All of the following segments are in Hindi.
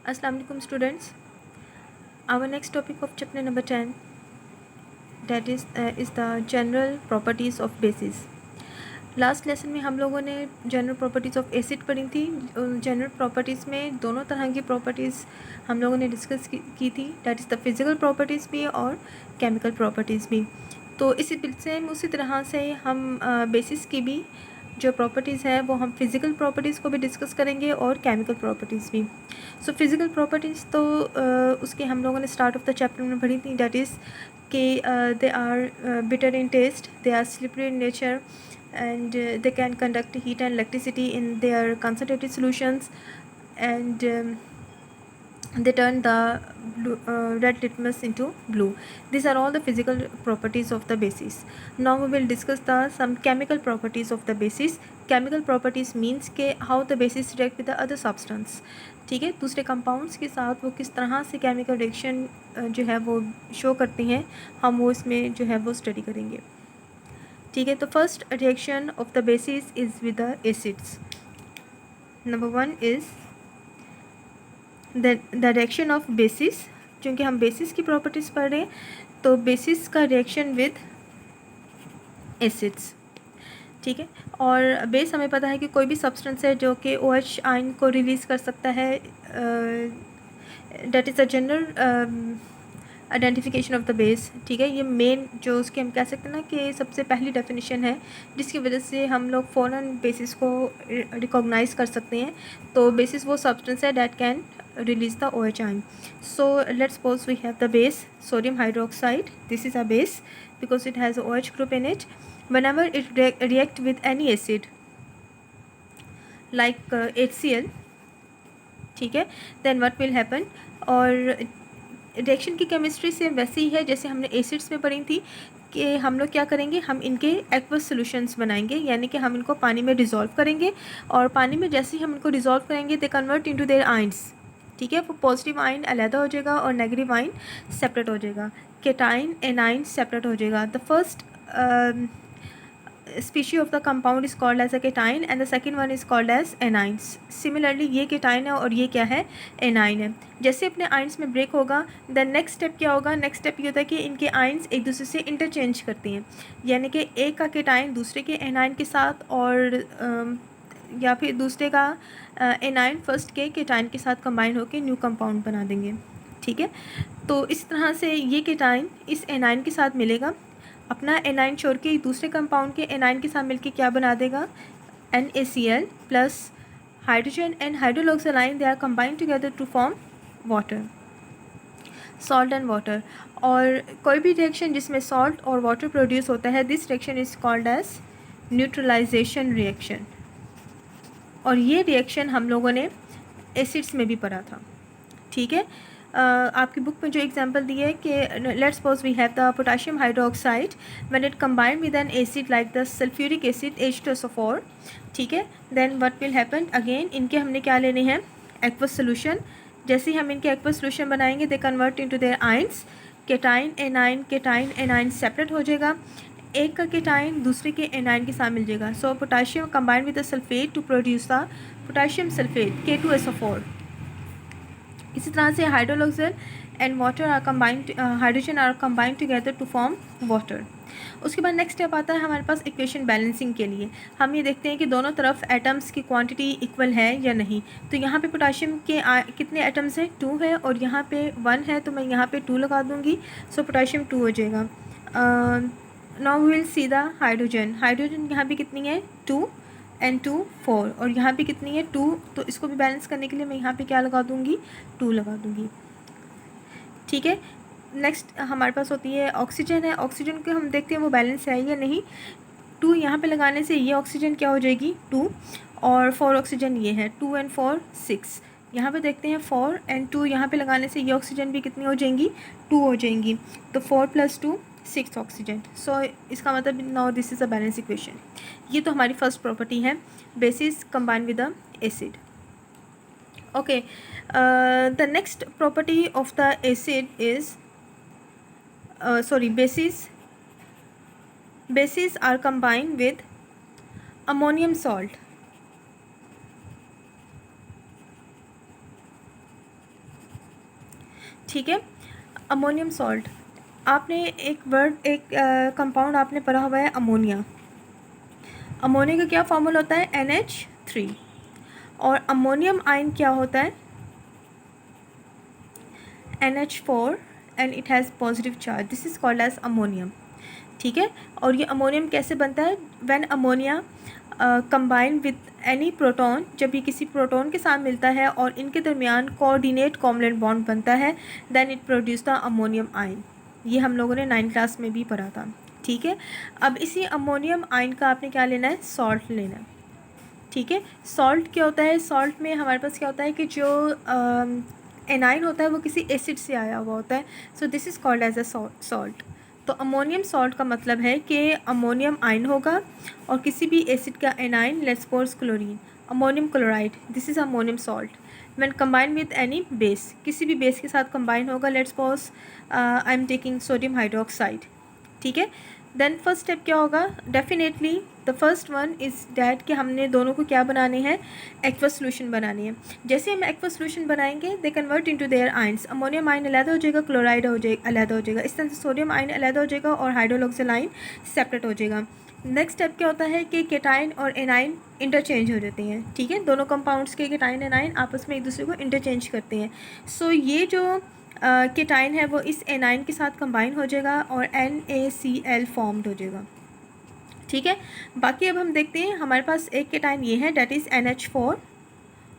Assalamu alaikum students. Our next topic of chapter number 10, that is the general properties of bases. Last lesson में हम लोगों ने जनरल प्रॉपर्टीज़ ऑफ एसिड पढ़ी थी। जनरल प्रॉपर्टीज़ में दोनों तरह की प्रॉपर्टीज़ हम लोगों ने डिस्कस की थी, that is the physical properties भी और केमिकल प्रॉपर्टीज़ भी। तो इसी सेम उसी तरह से हम बेसिस की भी जो प्रॉपर्टीज़ है वो हम फिज़िकल प्रॉपर्टीज़ को भी डिस्कस करेंगे और केमिकल प्रॉपर्टीज़ भी। सो फिज़िकल प्रॉपर्टीज़ तो उसके हम लोगों ने स्टार्ट ऑफ द चैप्टर में पढ़ी थी, डैट इज़ कि they are bitter in taste, they are slippery in nature, and they can conduct heat and electricity in their concentrated solutions, and they turn the red litmus into blue. These are all the physical properties of the bases. Now we will discuss the some chemical properties of the bases. Chemical properties means के how the bases react with the other substance. ठीक है, दूसरे कंपाउंड्स के साथ वो किस तरह से केमिकल रिएक्शन जो है वो शो करते हैं, हम वो इसमें जो है वो स्टडी करेंगे। ठीक है, तो first reaction of the basis is with the acids. Number 1 is the reaction of basis. क्योंकि हम बेसिस की प्रॉपर्टीज़ पढ़ रहे हैं, तो बेसिस का रिएक्शन विद एसिड्स। ठीक है, और बेस हमें पता है कि कोई भी सब्सटेंस है जो कि OH आयन को रिलीज़ कर सकता है, that is a general identification of the base. ठीक है, ये मेन जो उसकी हम कह सकते हैं ना कि सबसे पहली डेफिनेशन है जिसकी वजह से हम लोग फ़ौरन बेसिस को रिकॉग्नाइज़ कर सकते हैं। तो बेसिस वो सब्सटेंस है that can release the OH ion. So let's suppose we have the base sodium hydroxide. This is a base because it has a OH group in it. Whenever it react with any acid like HCl, ठीक है, then what will happen? और रिएक्शन की केमिस्ट्री से वैसे ही है जैसे हमने एसिड्स में पढ़ी थी कि हम लोग क्या करेंगे, हम इनके एक्वस सॉल्यूशंस बनाएंगे, यानी कि हम इनको पानी में डिज़ोल्व करेंगे, और पानी में जैसे ही हम इनको डिज़ोल्व करेंगे they convert into their ions. ठीक है, वो पॉजिटिव आयन अलहदा हो जाएगा और नेगेटिव आयन सेपरेट हो जाएगा, केटाइन एनाइन सेपरेट हो जाएगा। The first species of the compound is called as a cation and the second one is called as anions. Similarly ये cation है और ये क्या है, anion है। जैसे अपने आयंस में ब्रेक होगा, द नेक्स्ट स्टेप क्या होगा, नेक्स्ट स्टेप ये होता है कि इनके आयंस एक दूसरे से इंटरचेंज करती हैं, यानी कि एक का केटाइन दूसरे के एनाइन के साथ, और या फिर दूसरे का एनाइन फर्स्ट के केटाइन के साथ कंबाइन होकर न्यू कंपाउंड बना देंगे। ठीक है, तो इस तरह से ये केटाइन इस एनाइन के साथ मिलेगा, अपना एनाइन छोड़ के दूसरे कंपाउंड के एनाइन के साथ मिलके क्या बना देगा, NaCl plus hydrogen and hydroxyl ion, they are combined together to form water, salt and water. और कोई भी रिएक्शन जिसमें सॉल्ट और वाटर प्रोड्यूस होता है, this reaction is called as neutralization reaction. और ये रिएक्शन हम लोगों ने एसिड्स में भी पढ़ा था। ठीक है, आपकी बुक में जो एग्जांपल दिए है कि let's suppose we have the potassium hydroxide when it combined with an acid like the sulphuric acid H2SO4। ठीक है, then what will happen, again इनके हमने क्या लेने हैं, एक्वस सोल्यूशन। जैसे ही हम इनके एक्वस सोल्यूशन बनाएंगे they convert into their ions, cation A9 separate हो जाएगा, एक का केटाइन दूसरे के एनाइन के साथ मिल जाएगा। So potassium combined with the sulphate to produce the potassium sulphate K2SO4। इसी तरह से hydroxyl and water are combined, hydrogen are combined together to form water. उसके बाद नेक्स्ट स्टेप आता है हमारे पास इक्वेशन बैलेंसिंग के लिए। हम ये देखते हैं कि दोनों तरफ एटम्स की क्वांटिटी इक्वल है या नहीं। तो यहाँ पे पोटेशियम के कितने एटम्स हैं, 2 है, और यहाँ पे 1 है, तो मैं यहाँ पे 2 लगा दूँगी, सो पोटेशियम 2 हो जाएगा। Now we will see the hydrogen. Hydrogen यहाँ पे कितनी है, 2 एंड 2 4, और यहाँ पे कितनी है 2, तो इसको भी बैलेंस करने के लिए मैं यहाँ पे क्या लगा दूँगी, 2 लगा दूँगी। ठीक है, नेक्स्ट हमारे पास होती है ऑक्सीजन है। ऑक्सीजन को हम देखते हैं वो बैलेंस है या नहीं। 2 यहाँ पे लगाने से ये ऑक्सीजन क्या हो जाएगी, 2, और 4 ऑक्सीजन ये है, 2 एंड 4 6। यहाँ पे देखते हैं 4 एंड 2 यहाँ पे लगाने से ये ऑक्सीजन भी कितनी हो जाएंगी, 2 हो जाएंगी, तो 4 + 2 6 ऑक्सीजन। सो इसका मतलब now this is a balance equation. ये तो हमारी फर्स्ट प्रॉपर्टी है, basis combined with the acid. Okay, the next property of the acid is bases are combined with ammonium salt। ठीक है। अमोनियम सॉल्ट, आपने एक कंपाउंड आपने पढ़ा हुआ है अमोनिया। अमोनिया का क्या फॉर्मूला होता है? NH3। और अमोनियम आयन क्या होता है? NH4 and it has positive charge, this is called as ammonium. ठीक है। और ये अमोनियम कैसे बनता है? When ammonia combine with any proton, जब ये किसी प्रोटॉन के साथ मिलता है और इनके दरमियान कोऑर्डिनेट कोवलेंट बॉन्ड बनता है, then it produce the ammonium ion. ये हम लोगों ने 9th क्लास में भी पढ़ा था। ठीक है। अब इसी अमोनियम आयन का आपने क्या लेना है? सॉल्ट लेना है। ठीक है। सॉल्ट क्या होता है? सॉल्ट में हमारे पास क्या होता है कि जो एनाइन होता है वो किसी एसिड से आया हुआ होता है, so this is called as a salt. तो अमोनियम सॉल्ट का मतलब है कि अमोनियम आयन होगा और किसी भी एसिड का A9, let's suppose chlorine, ammonium chloride, this is ammonium salt. When combine with any base, किसी भी बेस के साथ कंबाइन होगा, let's suppose I am taking sodium hydroxide. ठीक है। देन फर्स्ट स्टेप क्या होगा? Definitely the first one is that कि हमने दोनों को क्या बनाने हैं? एक्वस सोल्यूशन बनानी है। जैसे हम एक्वस सोल्यूशन बनाएंगे, they convert into their ions. Ammonium ion अलग हो जाएगा, क्लोराइड हो जाएगा अलग हो जाएगा, इस तरह से सोडियम आयन अलग हो जाएगा और हाइड्रोक्सिल आयन सेपरेट हो जाएगा। नेक्स्ट स्टेप क्या होता है कि केटाइन और एनाइन इंटरचेंज हो जाते हैं। ठीक है। दोनों कंपाउंड्स के केटाइन एनाइन आपस में एक दूसरे को इंटरचेंज करते हैं। सो ये जो केटाइन है वो इस एनाइन के साथ कंबाइन हो जाएगा और NaCl फॉर्म्ड हो जाएगा। ठीक है। बाकी अब हम देखते हैं, हमारे पास एक केटाइन ये है, डेट इज़ NH4,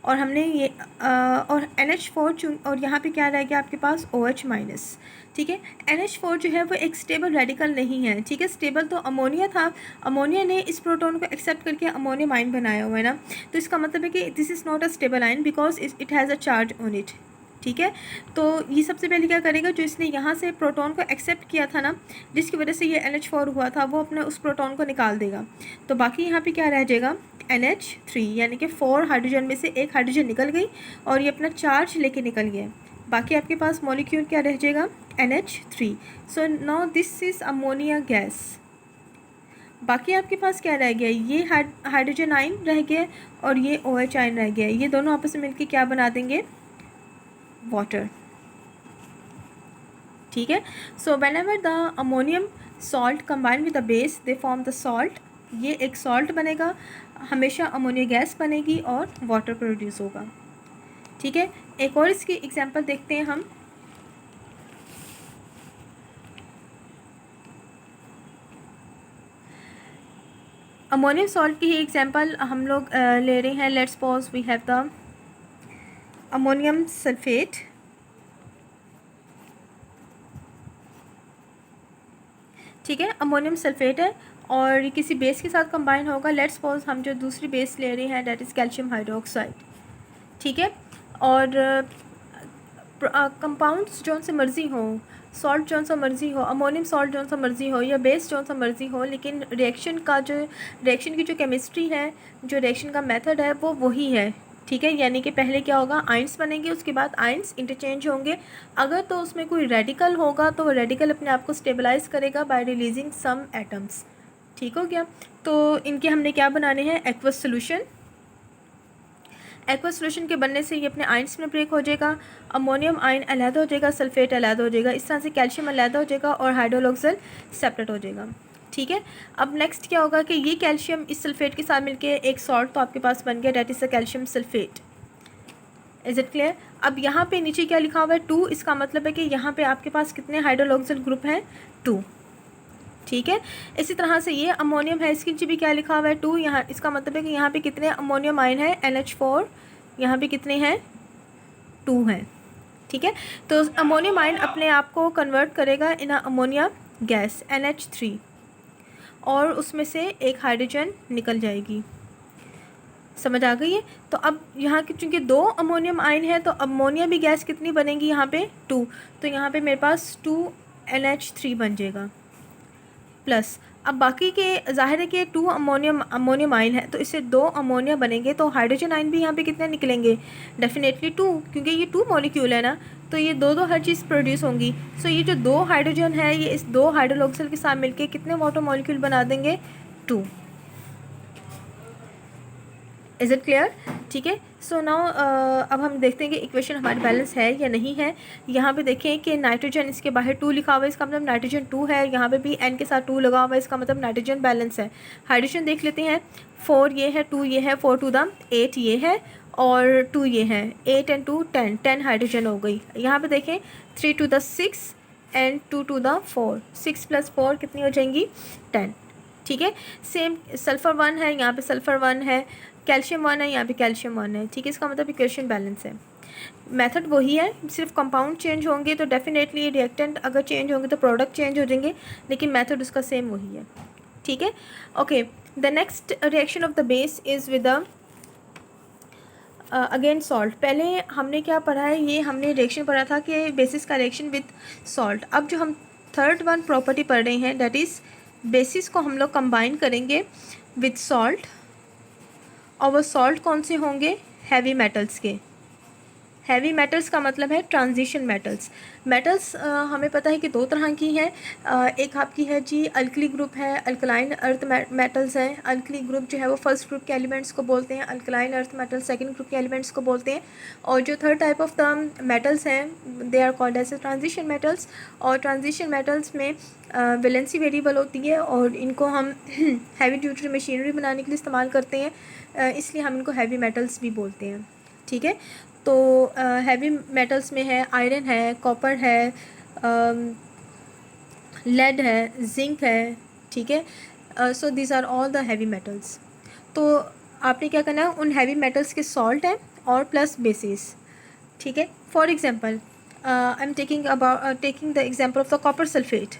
और हमने ये और NH4 और यहाँ पे क्या रह गया आपके पास? OH-। ठीक है। NH4 जो है वो एक स्टेबल रेडिकल नहीं है। ठीक है। स्टेबल तो अमोनिया था, अमोनिया ने इस प्रोटॉन को एक्सेप्ट करके अमोनियम आयन बनाया हुआ है ना, तो इसका मतलब है कि this is not a stable ion because it has a charge on it. ठीक है। तो ये सबसे पहले क्या करेगा? जो इसने यहाँ से प्रोटॉन को एक्सेप्ट किया था ना, जिसकी वजह से ये NH4 हुआ था, वो अपने उस प्रोटॉन को निकाल देगा। तो बाकी यहाँ पे क्या रह जाएगा? NH3, यानी कि 4 हाइड्रोजन में से एक हाइड्रोजन निकल गई और ये अपना चार्ज लेके निकल गया। बाकी आपके पास मॉलिक्यूल क्या रह जाएगा? NH3। So now this is ammonia gas. बाकी आपके पास क्या रह गया? ये हाइड्रोजन आयन रह गया और ये OH आयन रह गया। ये दोनों आपस में मिलकर क्या बना देंगे? वाटर। ठीक है। So when ever the ammonium salt combine with the base, they form the salt. ये एक सॉल्ट बनेगा, हमेशा अमोनिया गैस बनेगी और वाटर प्रोड्यूस होगा। ठीक है। एक और इसकी एग्जांपल देखते हैं हम। अमोनियम सॉल्ट की ही एग्जांपल हम लोग ले रहे हैं। Let's suppose we have the ammonium sulphate. ठीक है। अमोनियम सल्फेट है और किसी बेस के साथ कंबाइन होगा। लेट्स सपोज हम जो दूसरी बेस ले रहे हैं डेट इज़ कैल्शियम हाइड्रोक्साइड। ठीक है। और कंपाउंड्स जौन से मर्जी हो, सॉल्ट जौन सा मर्जी हो, अमोनियम सॉल्ट जौन सा मर्जी हो या बेस जौन सा मर्जी हो, लेकिन रिएक्शन की जो केमिस्ट्री है, जो रिएक्शन का मेथड है, वो वही है। ठीक है। यानी कि पहले क्या होगा? आयंस बनेंगे, उसके बाद आयंस इंटरचेंज होंगे। अगर तो उसमें कोई रेडिकल होगा तो वो रेडिकल अपने आप को स्टेबलाइज करेगा बाय रिलीजिंग सम एटम्स। ठीक हो गया। तो इनके हमने क्या बनाने हैं? Aqueous solution. एक्वस सोल्यूशन के बनने से ये अपने आयंस में ब्रेक हो जाएगा, अमोनियम आयन अलग हो जाएगा, सल्फेट अलग हो जाएगा, इस तरह से कैल्शियम अलग हो जाएगा और हाइड्रोक्सिल सेपरेट हो जाएगा। ठीक है। अब नेक्स्ट क्या होगा कि ये कैल्शियम इस सल्फेट के साथ मिलके एक सॉल्ट तो आपके पास बन गया, that is the calcium sulphate. Is it clear? अब यहाँ पे नीचे क्या लिखा हुआ है? 2। इसका मतलब है कि यहाँ पे आपके पास कितने हाइड्रोक्सिल ग्रुप हैं? 2। ठीक है। इसी तरह से ये अमोनियम है, इसके नीचे भी क्या लिखा हुआ है? 2। यहाँ इसका मतलब है कि यहाँ पे कितने अमोनियम आयन है? NH4। यहाँ पे कितने हैं? 2 हैं। ठीक है। तो अमोनियम आयन अपने आप को कन्वर्ट करेगा इन अमोनिया गैस NH3 और उसमें से एक हाइड्रोजन निकल जाएगी। समझ आ गई है? तो अब यहाँ की चूँकि 2 अमोनियम आयन है तो अमोनिया भी गैस कितनी बनेगी यहाँ पे? 2। तो यहाँ पे मेरे पास 2 NH3 बन जाएगा प्लस। अब बाकी के जाहिर है कि 2 अमोनियम आयन है तो इससे 2 अमोनिया बनेंगे, तो हाइड्रोजन आयन भी यहाँ पे कितने निकलेंगे? डेफिनेटली 2, क्योंकि ये 2 मॉलिक्यूल है ना, तो ये दो हर चीज़ प्रोड्यूस होंगी। सो ये जो 2 हाइड्रोजन है ये इस 2 हाइड्रोक्सिल के साथ मिलके कितने वाटर मॉलिक्यूल बना देंगे? 2। Is it clear? ठीक है। सो नाउ अब हम देखते हैं कि इक्वेशन हमारी बैलेंस है या नहीं है। यहाँ पे देखें कि नाइट्रोजन इसके बाहर 2 लिखा हुआ है, इसका मतलब नाइट्रोजन 2 है। यहाँ पे भी n के साथ 2 लगा हुआ है, इसका मतलब नाइट्रोजन बैलेंस है। हाइड्रोजन देख लेते हैं, 4 ये है, 2 ये है, 4 टू द 8 ये है और 2 ये है, 8 एंड 2 10, 10 हाइड्रोजन हो गई। यहाँ पे देखें 3 to the 6 and 2 to the 4, 6 + 4 कितनी हो जाएंगी 10। ठीक है, सेम सल्फ़र 1 है, यहाँ पे सल्फ़र 1 है, कैल्शियम 1 है, यहाँ पे कैल्शियम 1 है। ठीक है, इसका मतलब इक्वेशन बैलेंस है। मेथड वही है, सिर्फ कंपाउंड चेंज होंगे तो डेफिनेटली रिएक्टेंट अगर चेंज होंगे तो प्रोडक्ट चेंज हो जाएंगे, लेकिन मेथड उसका सेम वही है। ठीक है, okay. The next reaction of the base is with the again salt. पहले हमने क्या पढ़ा है, ये हमने रिएक्शन पढ़ा था कि बेसिस का रिएक्शन विद सॉल्ट। अब जो हम थर्ड वन प्रॉपर्टी पढ़ रहे हैं, दैट इज़ बेसिस को हम लोग कंबाइन करेंगे विद सॉल्ट, और वो सॉल्ट कौन से होंगे, हैवी मेटल्स के। हैवी मेटल्स का मतलब है ट्रांजिशन मेटल्स। मेटल्स हमें पता है कि दो तरह की हैं। एक आपकी है जी अल्कली ग्रुप है, अल्कलाइन अर्थ मेटल्स हैं। अल्कली ग्रुप जो है वो फर्स्ट ग्रुप के एलिमेंट्स को बोलते हैं, alkaline earth metals second group के एलिमेंट्स को बोलते हैं। और जो third type of the metals हैं they are called as transition metals. और ट्रांजिशन मेटल्स में वैलेंसी वेरिएबल होती है और इनको हम हैवी ड्यूटी मशीनरी बनाने के लिए इस्तेमाल करते हैं, इसलिए हम इनको हैवी मेटल्स भी बोलते हैं। ठीक है, तो हैवी मेटल्स में है आयरन है, कॉपर है, लेड है, जिंक है। ठीक है, so these are all the heavy metals. तो आपने क्या करना है, उन हैवी मेटल्स के सॉल्ट हैं और प्लस बेसिस। ठीक है, for example I am taking the example of the copper sulphate.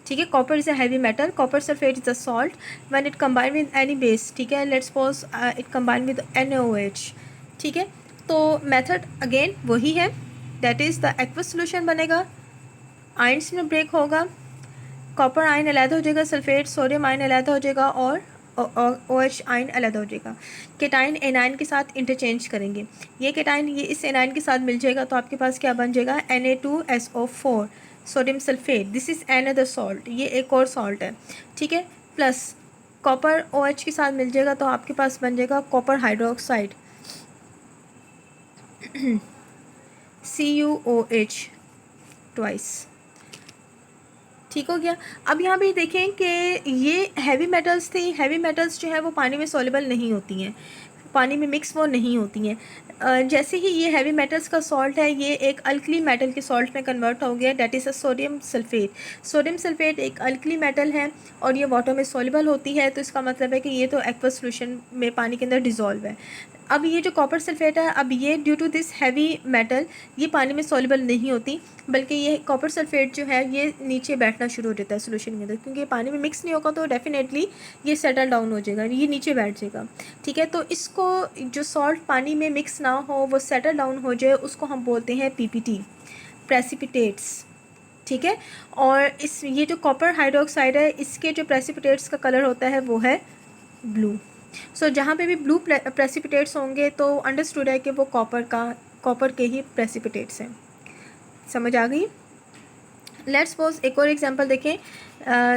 ठीक है, copper is a heavy metal, copper sulphate is a salt when it combine with any base. ठीक है, let's suppose it combine with NaOH। ठीक है, तो मेथड अगेन वही है, that is the aqueous solution बनेगा, आयंस में ब्रेक होगा, कॉपर आयन अलहदा हो जाएगा, सल्फेट सोडियम आयन अलहदा हो जाएगा और OH आयन अलहदा हो जाएगा। केटाइन एनाइन के साथ इंटरचेंज करेंगे, ये केटाइन ये इस एनाइन के साथ मिल जाएगा तो आपके पास क्या बन जाएगा, Na2SO4 sodium sulphate. This is another salt, ये एक और सॉल्ट है। ठीक है, प्लस कॉपर OH के साथ मिल जाएगा तो आपके पास बन जाएगा कॉपर हाइड्रोक्साइड CuOH ट्वाइस। ठीक हो गया। अब यहाँ पे देखें कि ये हैवी मेटल्स थी, हैवी मेटल्स जो है वो पानी में सॉल्युबल नहीं होती हैं, पानी में मिक्स वो नहीं होती हैं। जैसे ही ये हैवी मेटल्स का सॉल्ट है ये एक अल्कली मेटल के सॉल्ट में कन्वर्ट हो गया, that is a sodium sulphate. Sodium sulphate एक अल्कली मेटल है और ये वाटर में सॉल्युबल होती है, तो इसका मतलब है कि ये तो एक्वस सोल्यूशन में पानी के अंदर डिज़ोल्व है। अब ये जो कॉपर सल्फेट है, अब ये due to this heavy metal ये पानी में सॉल्युबल नहीं होती, बल्कि ये कॉपर सल्फेट जो है ये नीचे बैठना शुरू हो जाता है सोल्यूशन के अंदर, क्योंकि ये पानी में मिक्स नहीं होगा तो डेफिनेटली ये सेटल डाउन हो जाएगा, ये नीचे बैठ जाएगा। ठीक है, तो इसको जो सॉल्ट पानी में मिक्स ना हो वो सेटल डाउन हो जाए, उसको हम बोलते हैं PPT, प्रेसिपिटेट्स। ठीक है, और इस ये जो कॉपर हाइड्रोक्साइड है इसके जो प्रेसिपिटेट्स का कलर होता है वो है ब्लू। सो जहाँ पे भी ब्लू प्रेसिपिटेट्स होंगे तो अंडरस्टूड है कि वो कॉपर के ही प्रेसिपिटेट्स हैं। समझ आ गई। लेट्स सपोज एक और एग्जांपल देखें,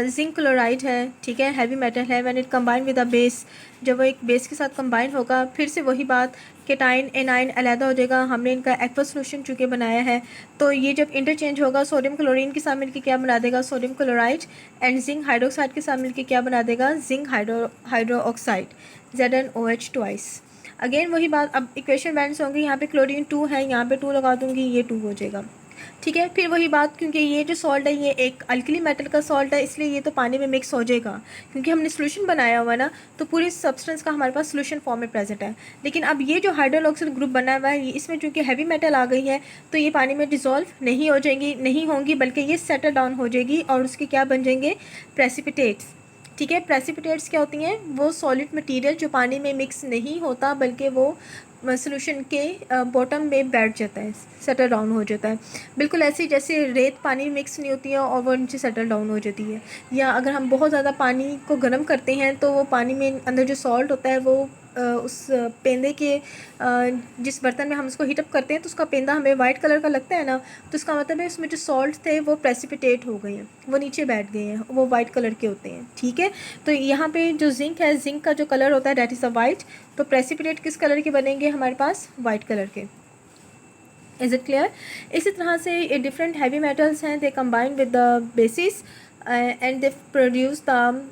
जिंक क्लोराइड है। ठीक है, हैवी मेटल है, when it combine with a base, जब वो एक बेस के साथ कंबाइन होगा फिर से वही बात, केटाइन एनाइन अलहदा हो जाएगा। हमने इनका एक्वस सोल्यूशन चूँकि बनाया है तो ये जब इंटरचेंज होगा सोडियम क्लोरीन के साथ मिलकर क्या बना देगा, sodium chloride, and zinc hydroxide के साथ मिलकर क्या बना देगा, zinc hydroxide, ZnOH twice. Again वही बात, अब इक्वेशन बैलेंस होंगी, यहाँ पे क्लोरीन 2 है, यहाँ पे 2 लगा दूँगी, ये 2 हो जाएगा। ठीक है, फिर वही बात, क्योंकि ये जो सॉल्ट है ये एक अल्कली मेटल का सॉल्ट है इसलिए ये तो पानी में मिक्स हो जाएगा, क्योंकि हमने सोल्यूशन बनाया हुआ है ना, तो पूरी सब्सटेंस का हमारे पास सोल्यूशन फॉर्म में प्रेजेंट है। लेकिन अब ये जो हाइड्रोक्सिल ग्रुप बना हुआ है इसमें चूँकि हैवी मेटल आ गई है तो ये पानी में डिज़ोल्व नहीं होंगी बल्कि ये सेटल डाउन हो जाएगी और उसके क्या बन जाएंगे, प्रेसिपिटेट्स। ठीक है, प्रेसिपिटेट्स क्या होती हैं, वो सॉलिड मटेरियल जो पानी में मिक्स नहीं होता बल्कि वो सोल्यूशन के बॉटम में बैठ जाता है, सेटल डाउन हो जाता है। बिल्कुल ऐसे ही जैसे रेत पानी में मिक्स नहीं होती है और वो नीचे सेटल डाउन हो जाती है, या अगर हम बहुत ज़्यादा पानी को गर्म करते हैं तो वो पानी में अंदर जो सॉल्ट होता है वो उस पेंदे के जिस बर्तन में हम उसको हीटअप करते हैं तो उसका पेंदा हमें वाइट कलर का लगता है ना, तो इसका मतलब है उसमें जो सॉल्ट थे वो प्रेसिपिटेट हो गए हैं, वो नीचे बैठ गए हैं, वो वाइट कलर के होते हैं। ठीक है, तो यहाँ पे जो जिंक है, जिंक का जो कलर होता है डैट इज़ अ वाइट, तो प्रेसिपिटेट किस कलर के बनेंगे हमारे पास, वाइट कलर के। Is it clear? इसी तरह से डिफरेंट हैवी मेटल्स हैं, they combine with the basis and they produce the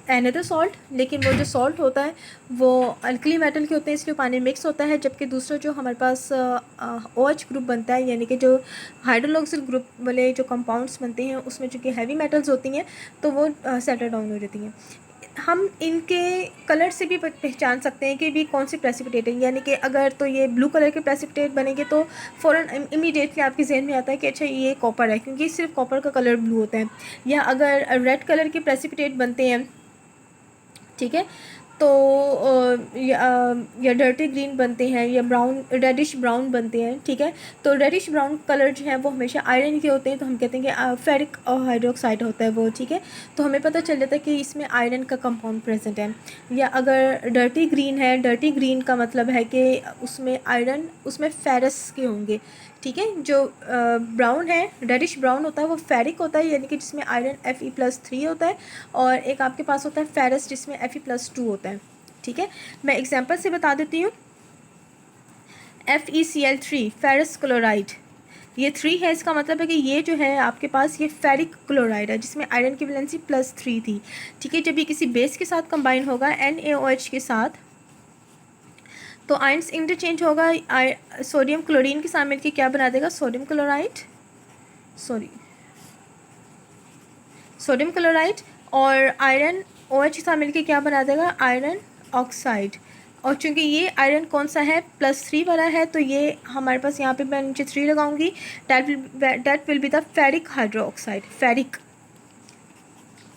another salt, लेकिन वो जो सॉल्ट होता है वो अल्कली मेटल के होते हैं, इसलिए पानी मिक्स होता है। जबकि दूसरा जो हमारे पास OH ग्रुप बनता है, यानी कि जो हाइड्रोक्सिल ग्रुप वाले जो कंपाउंड्स बनते हैं उसमें चूँकि हैवी मेटल्स होती हैं तो वो सेटल डाउन हो जाती हैं। हम इनके कलर से भी पहचान सकते हैं कि भी कौन सी प्रेसिपिटेट है, यानी कि अगर तो ये ब्लू कलर के प्रेसिपिटेट बनेंगे तो फ़ौरन इमीडिएटली आपके जहन में आता है कि अच्छा ये कॉपर है, क्योंकि सिर्फ कॉपर का कलर ब्लू होता है। या अगर रेड कलर के प्रेसिपिटेट बनते हैं, ठीक है, तो या डर्टी ग्रीन बनते हैं या ब्राउन रेडिश ब्राउन बनते हैं। ठीक है, तो रेडिश ब्राउन कलर जो है वो हमेशा आयरन के होते हैं, तो हम कहते हैं कि फेरिक हाइड्रोक्साइड होता है वो। ठीक है, तो हमें पता चल जाता है कि इसमें आयरन का कंपाउंड प्रेजेंट है। या अगर डर्टी ग्रीन है, डर्टी ग्रीन का मतलब है कि उसमें आयरन, उसमें फेरस के होंगे। ठीक है, जो ब्राउन है, रेडिश ब्राउन होता है वो फेरिक होता है, यानी कि जिसमें आयरन Fe+3 होता है, और एक आपके पास होता है फेरस जिसमें Fe+2 होता है। ठीक है, मैं एग्जांपल से बता देती हूँ। FeCl3 फेरस क्लोराइड, ये 3 है, इसका मतलब है कि ये जो है आपके पास ये फेरिक क्लोराइड है जिसमें आयरन की वैलेंसी +3 थी। ठीक है, जब ये किसी बेस के साथ कंबाइन होगा NaOH के साथ, तो आयंस इंटरचेंज होगा, सोडियम क्लोरीन के साथ मिलकर क्या बना देगा, सोडियम क्लोराइड, और आयरन OH के साथ मिलकर क्या बना देगा, आयरन ऑक्साइड। और चूंकि ये आयरन कौन सा है, +3 वाला है, तो ये हमारे पास यहाँ पे मैं नीचे 3 लगाऊंगी, that will be the ferric hydroxide, ferric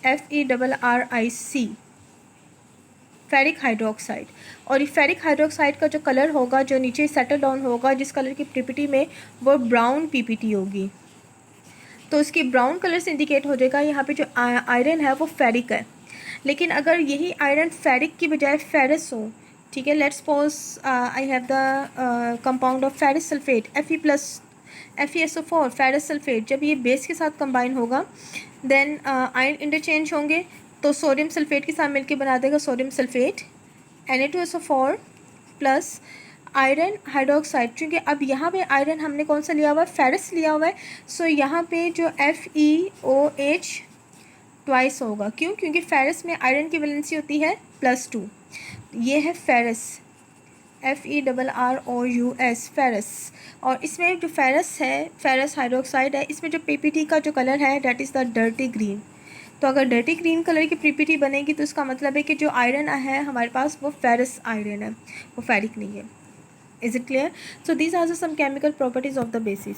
FeRRIC, ferric hydroxide. और ये फेरिक हाइड्रोक्साइड का जो कलर होगा, जो नीचे सेटल डाउन होगा, जिस कलर की पीपीटी में, वो ब्राउन पीपीटी होगी। तो इसकी ब्राउन कलर से इंडिकेट हो जाएगा यहाँ पे जो आयरन है वो फेरिक है। लेकिन अगर यही आयरन फेरिक की बजाय फेरस हो, ठीक है, let's suppose I have the compound of ferrous sulphate FeSO4 ferrous sulphate, जब ये बेस के साथ कंबाइन होगा देन आयरन इंटरचेंज होंगे, तो सोडियम सल्फेट के साथ मिलकर बना देगा sodium sulphate, Na2SO4 plus iron hydroxide. क्योंकि अब यहाँ पे आयरन हमने कौन सा लिया हुआ है, फेरस लिया हुआ है, सो यहाँ पे जो FeOH ट्वाइस होगा। क्यों? क्योंकि फेरस में आयरन की वैलेंसी होती है +2। ये है फेरस, FeRROUS, फेरस। और इसमें जो फेरस है, फेरस हाइड्रोक्साइड है, इसमें जो पीपीटी का जो कलर है that is the dirty green. तो अगर डर्टी ग्रीन कलर की पीपीटी बनेगी तो इसका मतलब है कि जो आयरन है हमारे पास वो फेरस आयरन है, वो फेरिक नहीं है। Is it clear? So these are some chemical properties of the basis.